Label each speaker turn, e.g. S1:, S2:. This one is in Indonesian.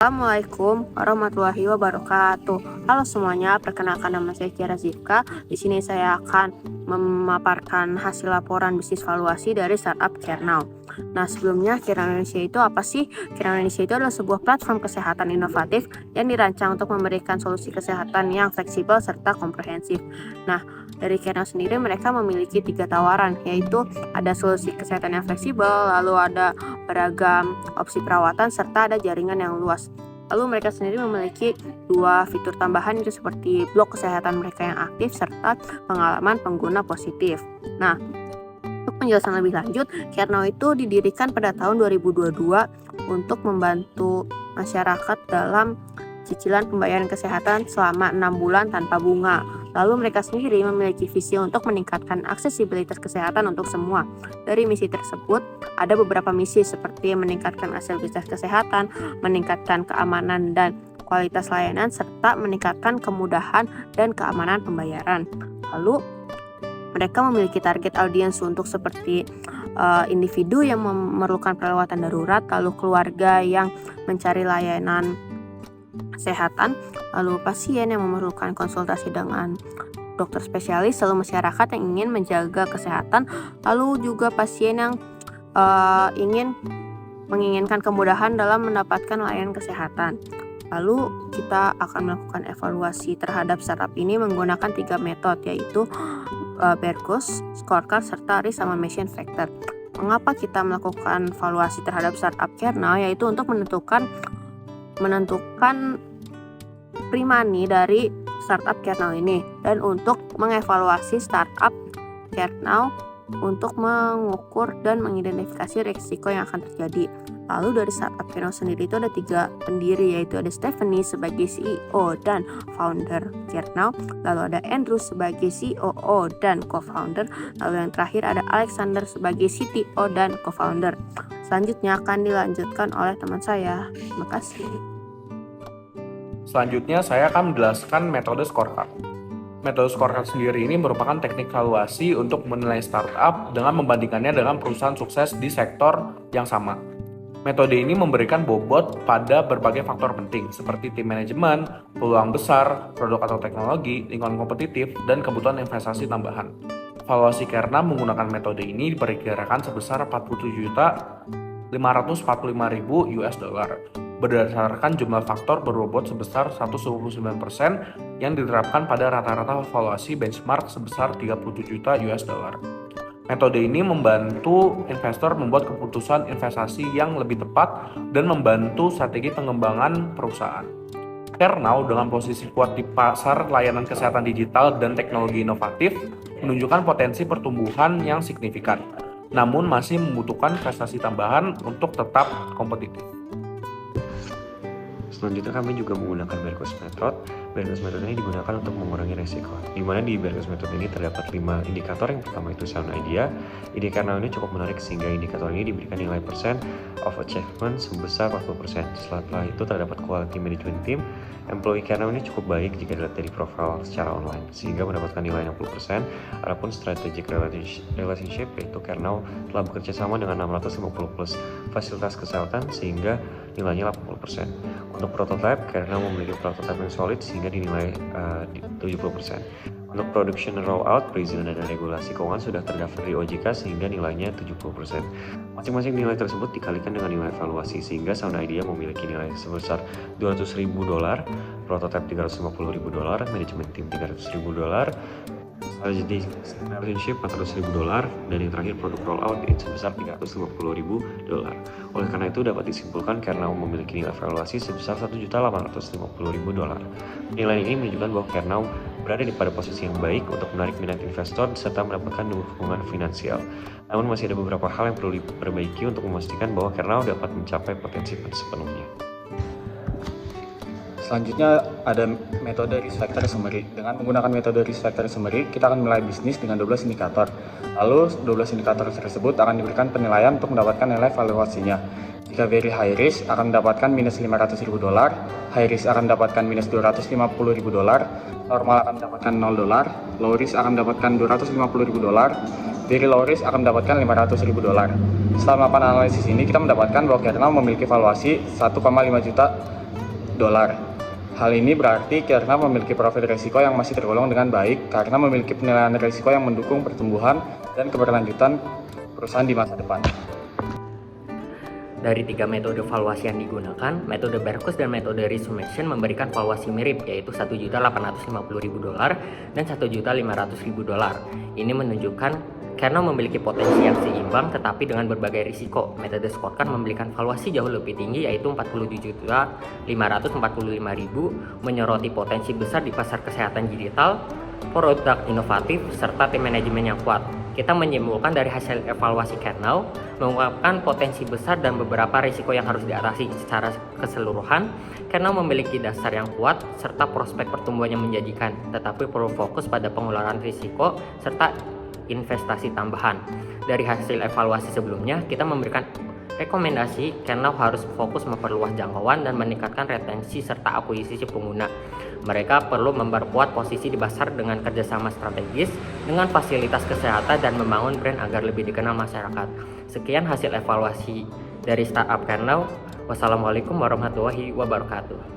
S1: Assalamualaikum warahmatullahi wabarakatuh. Halo semuanya, perkenalkan nama saya Kiara Zifka. Di sini saya akan memaparkan hasil laporan bisnis valuasi dari startup CareNow. Nah, sebelumnya CareNow Indonesia itu apa sih? CareNow Indonesia itu adalah sebuah platform kesehatan inovatif yang dirancang untuk memberikan solusi kesehatan yang fleksibel serta komprehensif. Nah, dari CareNow sendiri mereka memiliki 3 tawaran, yaitu ada solusi kesehatan yang fleksibel, lalu ada beragam opsi perawatan, serta ada jaringan yang luas. Lalu mereka sendiri memiliki 2 fitur tambahan, itu seperti blog kesehatan mereka yang aktif serta pengalaman pengguna positif. Nah, untuk penjelasan lebih lanjut, CareNow itu didirikan pada tahun 2022 untuk membantu masyarakat dalam cicilan pembayaran kesehatan selama 6 bulan tanpa bunga. Lalu mereka sendiri memiliki visi untuk meningkatkan aksesibilitas kesehatan untuk semua. Dari misi tersebut, ada beberapa misi seperti meningkatkan aksesibilitas kesehatan, meningkatkan keamanan dan kualitas layanan, serta meningkatkan kemudahan dan keamanan pembayaran. Lalu, mereka memiliki target audiens untuk seperti individu yang memerlukan perawatan darurat, lalu keluarga yang mencari layanan kesehatan, lalu pasien yang memerlukan konsultasi dengan dokter spesialis, lalu masyarakat yang ingin menjaga kesehatan, lalu juga pasien yang menginginkan kemudahan dalam mendapatkan layanan kesehatan. Lalu kita akan melakukan evaluasi terhadap startup ini menggunakan 3 metode, yaitu Berkus, Scorecard, serta Risk sama Mission Factor. Mengapa kita melakukan evaluasi terhadap startup CareNow? Yaitu untuk menentukan primani dari startup CareNow ini, dan untuk mengevaluasi startup CareNow untuk mengukur dan mengidentifikasi risiko yang akan terjadi. Lalu dari startup CareNow sendiri itu ada 3 pendiri, yaitu ada Stephanie sebagai CEO dan founder CareNow, lalu ada Andrew sebagai COO dan co-founder, lalu yang terakhir ada Alexander sebagai CTO dan co-founder. Selanjutnya akan dilanjutkan oleh teman saya. Terima kasih.
S2: Selanjutnya saya akan menjelaskan metode scorecard. Metode scorecard sendiri ini merupakan teknik valuasi untuk menilai startup dengan membandingkannya dengan perusahaan sukses di sektor yang sama. Metode ini memberikan bobot pada berbagai faktor penting seperti tim manajemen, peluang besar, produk atau teknologi, lingkungan kompetitif, dan kebutuhan investasi tambahan. Valuasi CareNow menggunakan metode ini diperkirakan sebesar 47.545.000 US dollar berdasarkan jumlah faktor berbobot sebesar 129% yang diterapkan pada rata-rata valuasi benchmark sebesar 37 juta US dollar. Metode ini membantu investor membuat keputusan investasi yang lebih tepat dan membantu strategi pengembangan perusahaan. CareNow dengan posisi kuat di pasar layanan kesehatan digital dan teknologi inovatif menunjukkan potensi pertumbuhan yang signifikan, namun masih membutuhkan investasi tambahan untuk tetap kompetitif.
S3: Selanjutnya kami juga menggunakan Berkus Method. Berkus Method ini digunakan untuk mengurangi resiko. Di mana di Berkus Method ini terdapat 5 indikator. Yang pertama itu sound idea. Ide CareNow ini cukup menarik sehingga indikator ini diberikan nilai persen of achievement sebesar 40%. Setelah itu terdapat quality management team. Employee CareNow ini cukup baik jika dilihat dari profil secara online sehingga mendapatkan nilai 60%. Adapun strategic relationship, yaitu CareNow telah bekerja sama dengan 650 plus fasilitas kesehatan sehingga nilainya 80%. Untuk prototype, CareNow memiliki prototype yang solid sehingga dinilai 70%. Untuk production rollout, perizinan dan regulasi keuangan sudah terdaftar di OJK sehingga nilainya 70%. Masing-masing nilai tersebut dikalikan dengan nilai evaluasi sehingga Sound Idea memiliki nilai sebesar $200.000, prototype $350.000, manajemen tim $300.000, strategic relationship $400.000, dan yang terakhir produk rollout sebesar $350.000. Oleh karena itu dapat disimpulkan CareNow memiliki nilai evaluasi sebesar $1.850.000. Nilai ini menunjukkan bahwa CareNow berada pada posisi yang baik untuk menarik minat investor serta mendapatkan dukungan finansial. Namun masih ada beberapa hal yang perlu diperbaiki untuk memastikan bahwa CareNow dapat mencapai potensi sepenuhnya.
S4: Selanjutnya ada metode risk factor summary. Dengan menggunakan metode risk factor summary, kita akan menilai bisnis dengan 12 indikator. Lalu 12 indikator tersebut akan diberikan penilaian untuk mendapatkan nilai valuasinya. Jika very high risk akan mendapatkan minus $500.000, high risk akan mendapatkan minus $250.000, normal akan mendapatkan $0, low risk akan mendapatkan $250.000, very low risk akan mendapatkan $500.000. Setelah melakukan analisis ini, kita mendapatkan bahwa CareNow memiliki valuasi 1,5 juta Hal ini berarti Kernel memiliki profil risiko yang masih tergolong dengan baik karena memiliki penilaian risiko yang mendukung pertumbuhan dan keberlanjutan perusahaan di masa depan.
S5: Dari 3 metode valuasi yang digunakan, metode Berkus dan metode Resummation memberikan valuasi mirip, yaitu $1.850.000 dan $1.500.000. Ini menunjukkan Kernel memiliki potensi yang seimbang tetapi dengan berbagai risiko. Metode Scorecard memberikan valuasi jauh lebih tinggi, yaitu $47.545.000, menyoroti potensi besar di pasar kesehatan digital, produk inovatif, serta tim manajemen yang kuat. Kita menyimpulkan dari hasil evaluasi Kernel, mengungkapkan potensi besar dan beberapa risiko yang harus diatasi. Secara keseluruhan, Kernel memiliki dasar yang kuat serta prospek pertumbuhan yang menjanjikan, tetapi perlu fokus pada pengelolaan risiko serta investasi tambahan. Dari hasil evaluasi sebelumnya, kita memberikan rekomendasi Kernel harus fokus memperluas jangkauan dan meningkatkan retensi serta akuisisi pengguna. Mereka perlu memperkuat posisi di pasar dengan kerjasama strategis dengan fasilitas kesehatan dan membangun brand agar lebih dikenal masyarakat. Sekian hasil evaluasi dari startup Kernel. Wassalamualaikum warahmatullahi wabarakatuh.